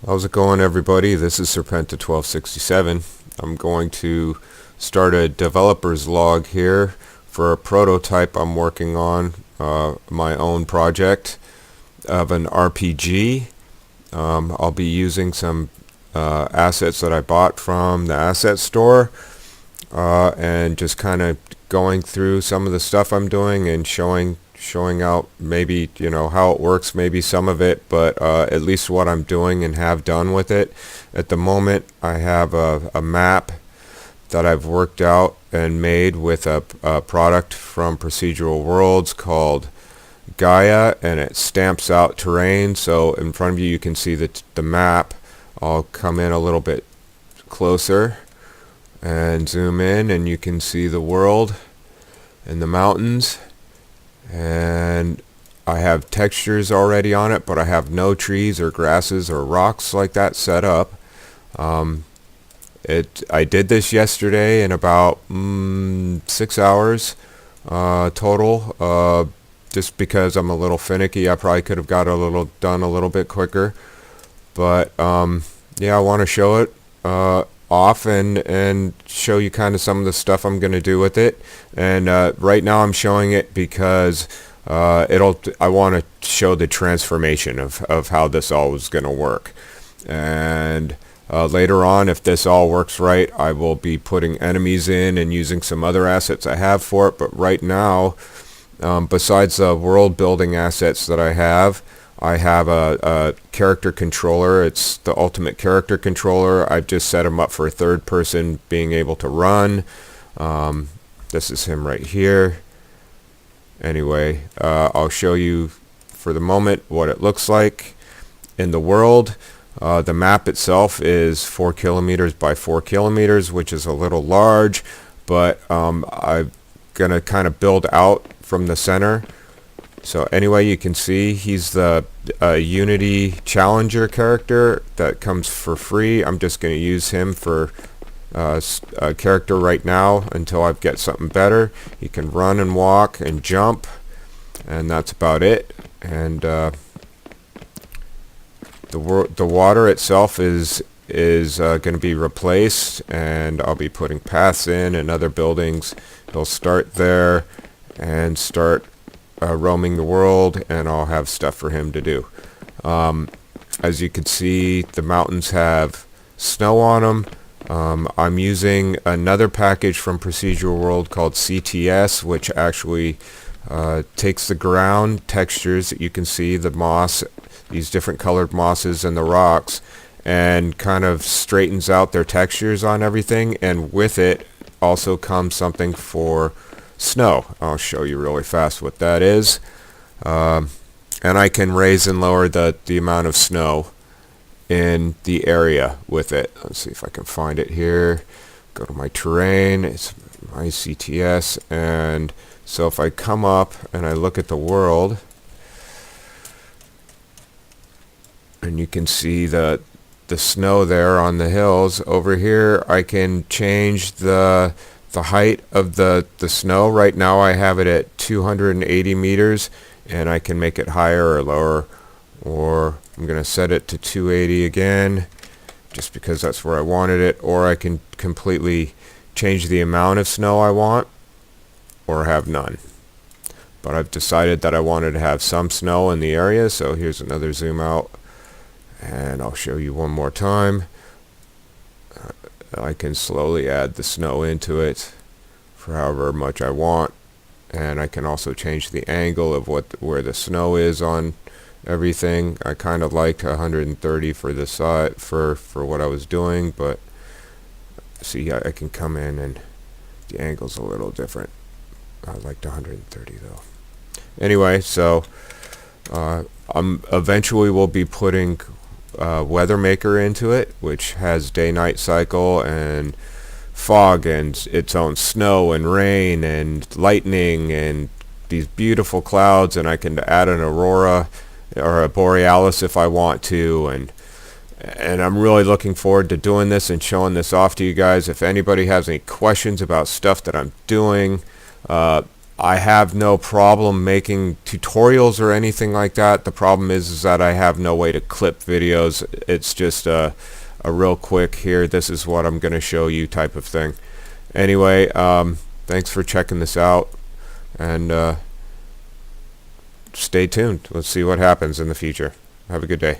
How's it going, everybody? This is Serpenta1267. I'm going to start a developer's log here for a prototype I'm working on, my own project of an RPG. I'll be using some assets that I bought from the asset store, and just kind of going through some of the stuff I'm doing and showing out maybe how it works, maybe some of it, but at least what I'm doing and have done with it. At the moment I have a map that I've worked out and made with a product from Procedural Worlds called Gaia, and it stamps out terrain. So in front of you can see the map. I'll come in a little bit closer and zoom in, and you can see the world and the mountains. And I have textures already on it, but I have no trees or grasses or rocks like that set up. I did this yesterday in about 6 hours total, just because I'm a little finicky. I probably could have got done a little bit quicker, but yeah, I want to show it off and show you kind of some of the stuff I'm going to do with it. And right now I'm showing it because I want to show the transformation of how this all is going to work. And later on, if this all works right, I will be putting enemies in and using some other assets I have for it. But right now, besides the world building assets that I have a character controller. It's the ultimate character controller. I've just set him up for a third person being able to run. This is him right here. Anyway, I'll show you for the moment what it looks like in the world. The map itself is 4 kilometers by 4 kilometers, which is a little large, but I'm gonna kind of build out from the center. So anyway, you can see he's the Unity Challenger character that comes for free. I'm just going to use him for a character right now until I get something better. He can run and walk and jump, and that's about it. And the water itself is going to be replaced, and I'll be putting paths in and other buildings. He'll start there and start roaming the world, and I'll have stuff for him to do. As you can see, the mountains have snow on them. I'm using another package from Procedural World called CTS, which actually takes the ground textures that you can see, the moss, these different colored mosses and the rocks, and kind of straightens out their textures on everything. And with it also comes something for snow. I'll show you really fast what that is. And I can raise and lower the amount of snow in the area with it. Let's see if I can find it here. Go to my terrain. It's my CTS. And so if I come up and I look at the world, and you can see the snow there on the hills. Over here I can change the height of the snow. Right now I have it at 280 meters, and I can make it higher or lower, or I'm going to set it to 280 again just because that's where I wanted it, or I can completely change the amount of snow I want or have none. But I've decided that I wanted to have some snow in the area, so here's another zoom out, and I'll show you one more time. I can slowly add the snow into it for however much I want, and I can also change the angle of where the snow is on everything. I kind of liked 130 for the side for what I was doing, but see, I can come in and the angle's a little different. I liked 130 though. Anyway, so I'm eventually will be putting Weather Maker into it, which has day-night cycle and fog and its own snow and rain and lightning and these beautiful clouds, and I can add an aurora or a borealis if I want to, and I'm really looking forward to doing this and showing this off to you guys. If anybody has any questions about stuff that I'm doing, I have no problem making tutorials or anything like that. The problem is that I have no way to clip videos. It's just a real quick here, this is what I'm going to show you type of thing. Anyway, thanks for checking this out, and stay tuned. Let's see what happens in the future. Have a good day.